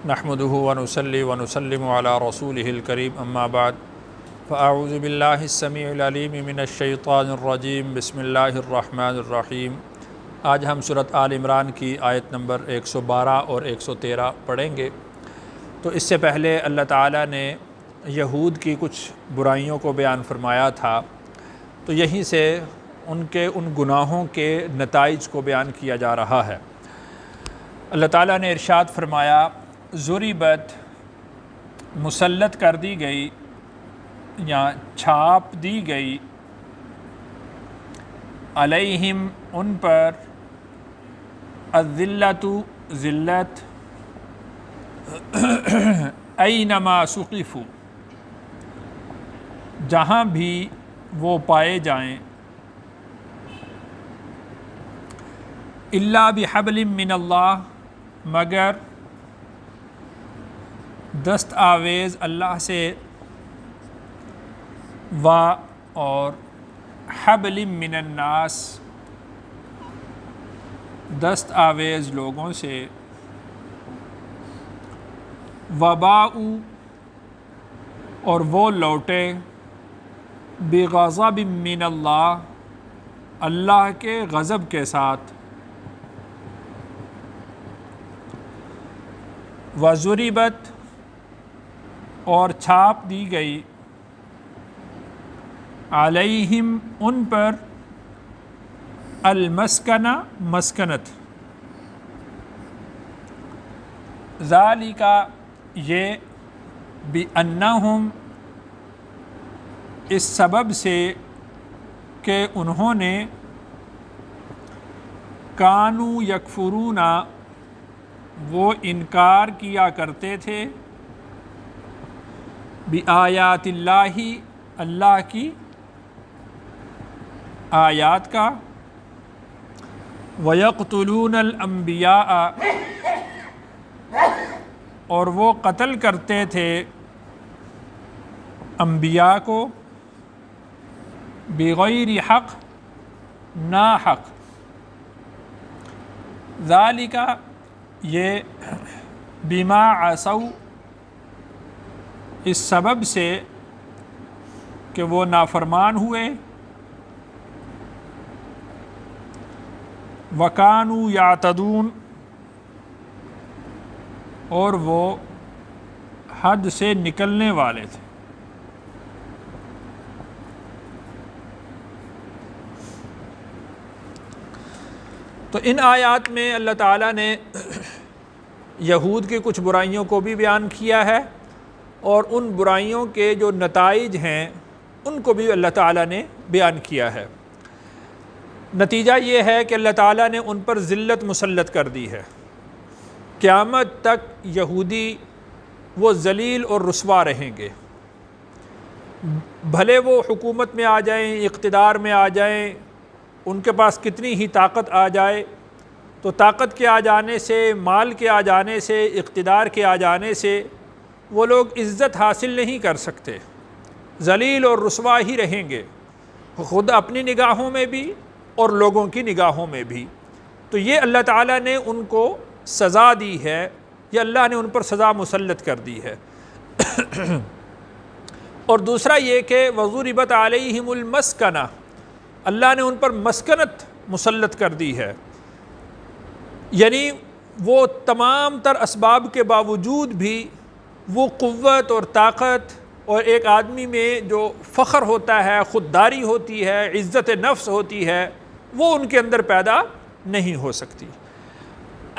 نحمده ونصلي ونسلم على رسوله الكريم اما بعد فاعوذ باللہ السمیع العلیم من الشیطان الرجیم بسم اللہ الرحمن الرحیم۔ آج ہم سورۃ آل عمران کی آیت نمبر 112 اور 113 پڑھیں گے۔ تو اس سے پہلے اللہ تعالیٰ نے یہود کی کچھ برائیوں کو بیان فرمایا تھا، تو یہیں سے ان گناہوں کے نتائج کو بیان کیا جا رہا ہے۔ اللہ تعالیٰ نے ارشاد فرمایا، ضربت مسلط کر دی گئی یا چھاپ دی گئی، علیہم ان پر، الذلۃ ذلت، اینما ثقفوا جہاں بھی وہ پائے جائیں، الا بحبل من اللہ مگر دست آویز اللہ سے، اور حبل من الناس دست آویز لوگوں سے، وباء اور وہ لوٹے، بغضب من اللہ اللہ کے غضب کے ساتھ، وضربت اور چھاپ دی گئی، علیہم ان پر، المسکنہ مسکنت، ذالک یہ، بأنہم اس سبب سے کہ انہوں نے، کانوا یکفرون وہ انکار کیا کرتے تھے، بآیات اللہ اللہ کی آیات کا، وَيَقْتُلُونَ الْأَنْبِيَاءَ اور وہ قتل کرتے تھے انبیاء کو، بغیر حق نا حق، ذالک یہ، بما عصوا اس سبب سے کہ وہ نافرمان ہوئے، وَكَانُوا يَعْتَدُونَ اور وہ حد سے نکلنے والے تھے۔ تو ان آیات میں اللہ تعالیٰ نے یہود کی کچھ برائیوں کو بھی بیان کیا ہے، اور ان برائیوں کے جو نتائج ہیں ان کو بھی اللہ تعالیٰ نے بیان کیا ہے۔ نتیجہ یہ ہے کہ اللہ تعالیٰ نے ان پر ذلت مسلط کر دی ہے، قیامت تک یہودی وہ ذلیل اور رسوا رہیں گے، بھلے وہ حکومت میں آ جائیں، اقتدار میں آ جائیں، ان کے پاس کتنی ہی طاقت آ جائے، تو طاقت کے آ جانے سے، مال کے آ جانے سے، اقتدار کے آ جانے سے وہ لوگ عزت حاصل نہیں کر سکتے، ذلیل اور رسوا ہی رہیں گے، خود اپنی نگاہوں میں بھی اور لوگوں کی نگاہوں میں بھی۔ تو یہ اللہ تعالیٰ نے ان کو سزا دی ہے، یہ اللہ نے ان پر سزا مسلط کر دی ہے۔ اور دوسرا یہ کہ وضربت علیہم المسکنہ اللہ نے ان پر مسکنت مسلط کر دی ہے، یعنی وہ تمام تر اسباب کے باوجود بھی وہ قوت اور طاقت اور ایک آدمی میں جو فخر ہوتا ہے، خودداری ہوتی ہے، عزت نفس ہوتی ہے، وہ ان کے اندر پیدا نہیں ہو سکتی۔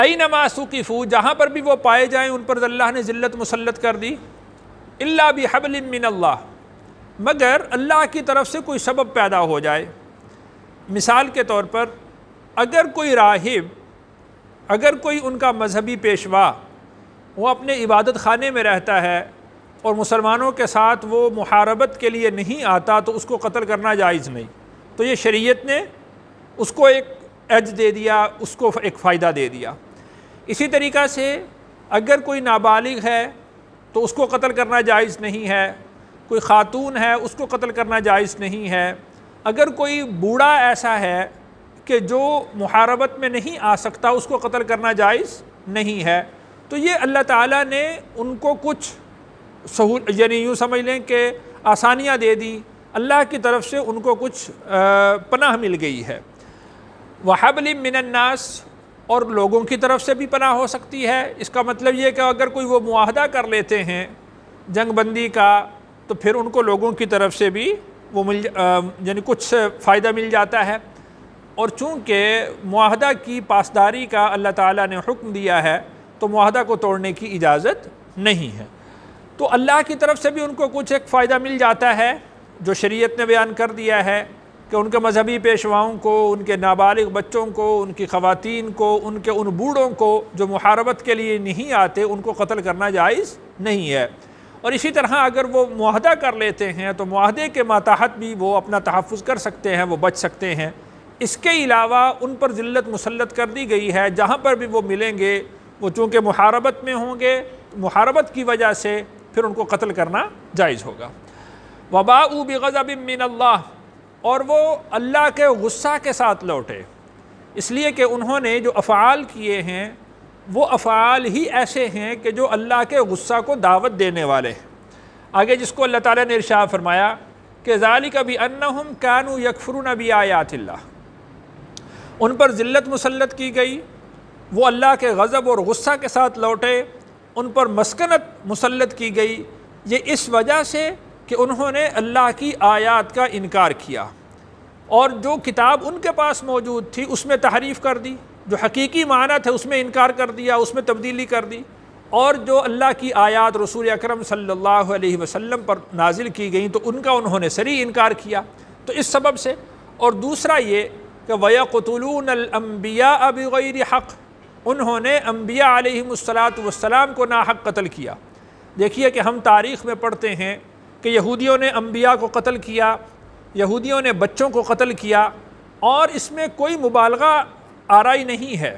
اینما ثقفوا جہاں پر بھی وہ پائے جائیں ان پر اللہ نے ذلت مسلط کر دی، الا بحبل من اللہ مگر اللہ کی طرف سے کوئی سبب پیدا ہو جائے۔ مثال کے طور پر اگر کوئی راہب، اگر کوئی ان کا مذہبی پیشوا وہ اپنے عبادت خانے میں رہتا ہے اور مسلمانوں کے ساتھ وہ محاربت کے لیے نہیں آتا، تو اس کو قتل کرنا جائز نہیں۔ تو یہ شریعت نے اس کو ایک ایج دے دیا، اس کو ایک فائدہ دے دیا۔ اسی طریقہ سے اگر کوئی نابالغ ہے تو اس کو قتل کرنا جائز نہیں ہے، کوئی خاتون ہے اس کو قتل کرنا جائز نہیں ہے، اگر کوئی بوڑھا ایسا ہے کہ جو محاربت میں نہیں آ سکتا اس کو قتل کرنا جائز نہیں ہے۔ تو یہ اللہ تعالیٰ نے ان کو کچھ یعنی یوں سمجھ لیں کہ آسانیاں دے دی، اللہ کی طرف سے ان کو کچھ پناہ مل گئی ہے۔ وَحَبْلٍ مِّنَ النَّاسِ، اور لوگوں کی طرف سے بھی پناہ ہو سکتی ہے۔ اس کا مطلب یہ کہ اگر کوئی وہ معاہدہ کر لیتے ہیں جنگ بندی کا تو پھر ان کو لوگوں کی طرف سے بھی وہ یعنی کچھ فائدہ مل جاتا ہے، اور چونکہ معاہدہ کی پاسداری کا اللہ تعالیٰ نے حکم دیا ہے تو معاہدہ کو توڑنے کی اجازت نہیں ہے، تو اللہ کی طرف سے بھی ان کو کچھ ایک فائدہ مل جاتا ہے جو شریعت نے بیان کر دیا ہے کہ ان کے مذہبی پیشواؤں کو، ان کے نابالغ بچوں کو، ان کی خواتین کو، ان کے ان بوڑھوں کو جو محاربت کے لیے نہیں آتے، ان کو قتل کرنا جائز نہیں ہے۔ اور اسی طرح اگر وہ معاہدہ کر لیتے ہیں تو معاہدے کے ماتحت بھی وہ اپنا تحفظ کر سکتے ہیں، وہ بچ سکتے ہیں۔ اس کے علاوہ ان پر ذلت مسلط کر دی گئی ہے، جہاں پر بھی وہ ملیں گے وہ چونکہ محاربت میں ہوں گے، محاربت کی وجہ سے پھر ان کو قتل کرنا جائز ہوگا۔ وَبَاءُوا بِغَضَبٍ مِّنَ اللَّهِ، اور وہ اللہ کے غصہ کے ساتھ لوٹے، اس لیے کہ انہوں نے جو افعال کیے ہیں وہ افعال ہی ایسے ہیں کہ جو اللہ کے غصہ کو دعوت دینے والے ہیں۔ آگے جس کو اللہ تعالیٰ نے ارشاد فرمایا کہ ذَلِكَ بِأَنَّهُمْ كَانُوا يَكْفُرُونَ بِآيَاتِ اللَّهِ، ان پر ذلت مسلط کی گئی، وہ اللہ کے غضب اور غصہ کے ساتھ لوٹے، ان پر مسکنت مسلط کی گئی، یہ اس وجہ سے کہ انہوں نے اللہ کی آیات کا انکار کیا، اور جو کتاب ان کے پاس موجود تھی اس میں تحریف کر دی، جو حقیقی معنی تھے اس میں انکار کر دیا، اس میں تبدیلی کر دی، اور جو اللہ کی آیات رسول اکرم صلی اللہ علیہ وسلم پر نازل کی گئیں تو ان کا انہوں نے صریح انکار کیا، تو اس سبب سے۔ اور دوسرا یہ کہ وَيَقْتُلُونَ الْأَنْبِيَاءَ بِغَيْرِ حق، انہوں نے انبیاء علیہم السلام کو ناحق قتل کیا۔ دیکھیے کہ ہم تاریخ میں پڑھتے ہیں کہ یہودیوں نے انبیاء کو قتل کیا، یہودیوں نے بچوں کو قتل کیا، اور اس میں کوئی مبالغہ آرائی نہیں ہے۔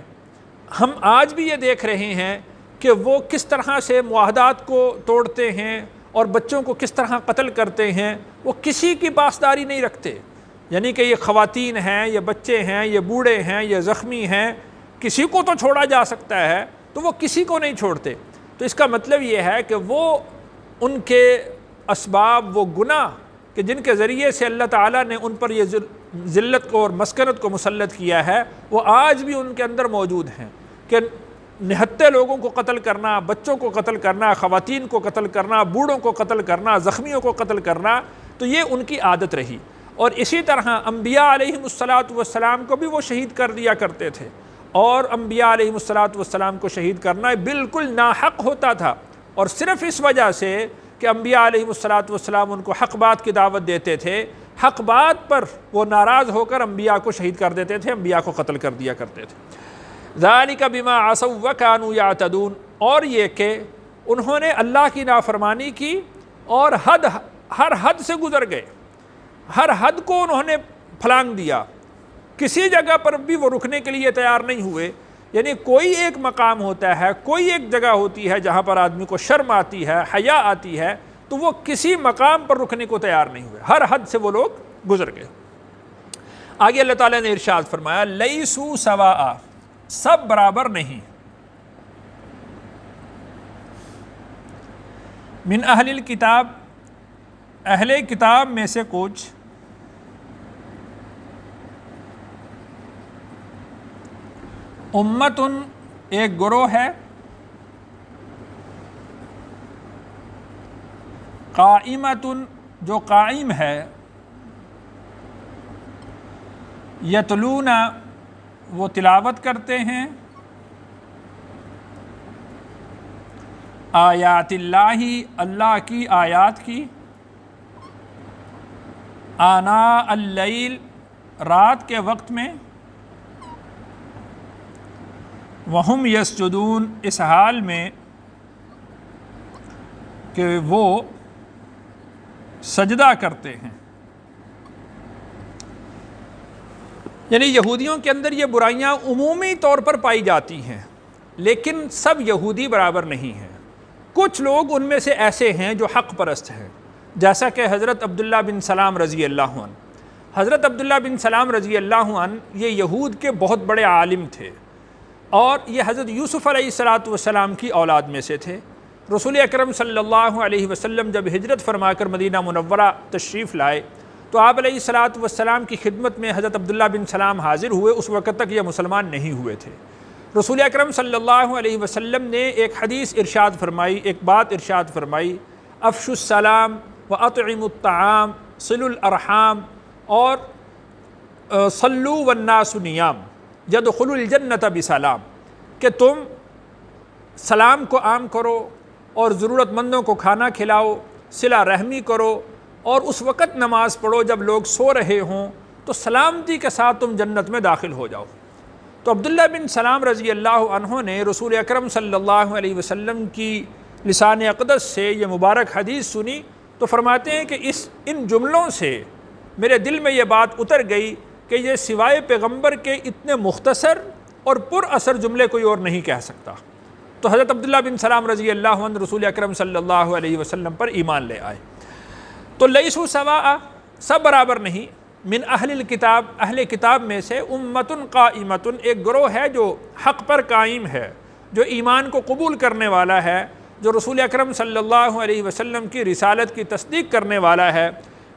ہم آج بھی یہ دیکھ رہے ہیں کہ وہ کس طرح سے معاہدات کو توڑتے ہیں اور بچوں کو کس طرح قتل کرتے ہیں، وہ کسی کی پاسداری نہیں رکھتے، یعنی کہ یہ خواتین ہیں، یہ بچے ہیں، یہ بوڑھے ہیں، یہ زخمی ہیں، کسی کو تو چھوڑا جا سکتا ہے تو وہ کسی کو نہیں چھوڑتے۔ تو اس کا مطلب یہ ہے کہ وہ ان کے اسباب، وہ گناہ کہ جن کے ذریعے سے اللہ تعالیٰ نے ان پر یہ ذلت کو اور مسکنت کو مسلط کیا ہے، وہ آج بھی ان کے اندر موجود ہیں، کہ نہتے لوگوں کو قتل کرنا، بچوں کو قتل کرنا، خواتین کو قتل کرنا، بوڑھوں کو قتل کرنا، زخمیوں کو قتل کرنا، تو یہ ان کی عادت رہی۔ اور اسی طرح انبیاء علیہم السلام کو بھی وہ شہید کر دیا کرتے تھے، اور انبیاء علیہم السلام کو شہید کرنا بالکل ناحق ہوتا تھا، اور صرف اس وجہ سے کہ انبیاء علیہم السلام ان کو حق بات کی دعوت دیتے تھے، حق بات پر وہ ناراض ہو کر انبیاء کو شہید کر دیتے تھے، انبیاء کو قتل کر دیا کرتے تھے۔ ذَلِكَ بِمَا عَصَوْا وَكَانُوا يَعْتَدُونَ، اور یہ کہ انہوں نے اللہ کی نافرمانی کی اور ہر حد سے گزر گئے، ہر حد کو انہوں نے پھلانگ دیا، کسی جگہ پر بھی وہ رکنے کے لیے تیار نہیں ہوئے۔ یعنی کوئی ایک مقام ہوتا ہے، کوئی ایک جگہ ہوتی ہے جہاں پر آدمی کو شرم آتی ہے، حیا آتی ہے، تو وہ کسی مقام پر رکنے کو تیار نہیں ہوئے، ہر حد سے وہ لوگ گزر گئے۔ آگے اللہ تعالیٰ نے ارشاد فرمایا لیسوا سواء، سب برابر نہیں۔ من اہل الکتاب، اہل کتاب میں سے کچھ امتن، ایک گروہ ہے، قائمتن، جو قائم ہے، یتلون، وہ تلاوت کرتے ہیں، آیات اللہ، اللہ کی آیات کی، آناء اللیل، رات کے وقت میں، وہم یسجدون، اس حال میں کہ وہ سجدہ کرتے ہیں۔ یعنی یہودیوں کے اندر یہ برائیاں عمومی طور پر پائی جاتی ہیں، لیکن سب یہودی برابر نہیں ہیں۔ کچھ لوگ ان میں سے ایسے ہیں جو حق پرست ہیں، جیسا کہ حضرت عبداللہ بن سلام رضی اللہ عنہ۔ حضرت عبداللہ بن سلام رضی اللہ عنہ یہ یہود کے بہت بڑے عالم تھے، اور یہ حضرت یوسف علیہ السلام کی اولاد میں سے تھے۔ رسول اکرم صلی اللہ علیہ وسلم جب ہجرت فرما کر مدینہ منورہ تشریف لائے تو آپ علیہ السلام کی خدمت میں حضرت عبداللہ بن سلام حاضر ہوئے۔ اس وقت تک یہ مسلمان نہیں ہوئے تھے۔ رسول اکرم صلی اللہ علیہ وسلم نے ایک حدیث ارشاد فرمائی، ایک بات ارشاد فرمائی، افشوا السلام واطعموا الطعام صلوا الارحام اور صلوا والناس نیام یدخلوا الجنۃ بسلام، کہ تم سلام کو عام کرو اور ضرورت مندوں کو کھانا کھلاؤ، صلہ رحمی کرو، اور اس وقت نماز پڑھو جب لوگ سو رہے ہوں، تو سلامتی کے ساتھ تم جنت میں داخل ہو جاؤ۔ تو عبداللہ بن سلام رضی اللہ عنہ نے رسول اکرم صلی اللہ علیہ وسلم کی لسان اقدس سے یہ مبارک حدیث سنی تو فرماتے ہیں کہ ان جملوں سے میرے دل میں یہ بات اتر گئی کہ یہ سوائے پیغمبر کے اتنے مختصر اور پر اثر جملے کوئی اور نہیں کہہ سکتا۔ تو حضرت عبداللہ بن سلام رضی اللہ عنہ رسول اکرم صلی اللہ علیہ وسلم پر ایمان لے آئے۔ تو لیسوا سواء، سب برابر نہیں، من اہل الکتاب، اہل کتاب میں سے امۃ قائمۃ، ایک گروہ ہے جو حق پر قائم ہے، جو ایمان کو قبول کرنے والا ہے، جو رسول اکرم صلی اللہ علیہ وسلم کی رسالت کی تصدیق کرنے والا ہے،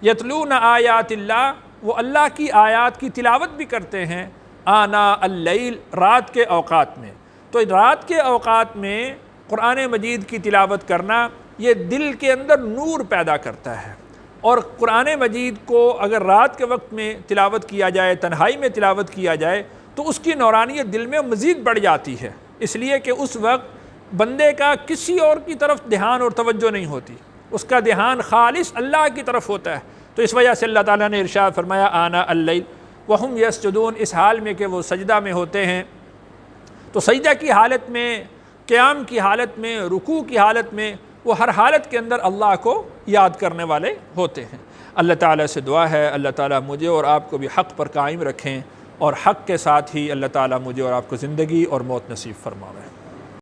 یتلون آیات اللہ، وہ اللہ کی آیات کی تلاوت بھی کرتے ہیں، آناء اللیل، رات کے اوقات میں۔ تو رات کے اوقات میں قرآن مجید کی تلاوت کرنا یہ دل کے اندر نور پیدا کرتا ہے، اور قرآن مجید کو اگر رات کے وقت میں تلاوت کیا جائے، تنہائی میں تلاوت کیا جائے، تو اس کی نورانیت دل میں مزید بڑھ جاتی ہے، اس لیے کہ اس وقت بندے کا کسی اور کی طرف دھیان اور توجہ نہیں ہوتی، اس کا دھیان خالص اللہ کی طرف ہوتا ہے۔ تو اس وجہ سے اللہ تعالیٰ نے ارشاد فرمایا آناء اللیل وہم یسجدون، اس حال میں کہ وہ سجدہ میں ہوتے ہیں۔ تو سجدہ کی حالت میں، قیام کی حالت میں، رکوع کی حالت میں، وہ ہر حالت کے اندر اللہ کو یاد کرنے والے ہوتے ہیں۔ اللہ تعالیٰ سے دعا ہے اللہ تعالیٰ مجھے اور آپ کو بھی حق پر قائم رکھیں، اور حق کے ساتھ ہی اللہ تعالیٰ مجھے اور آپ کو زندگی اور موت نصیب فرمائے۔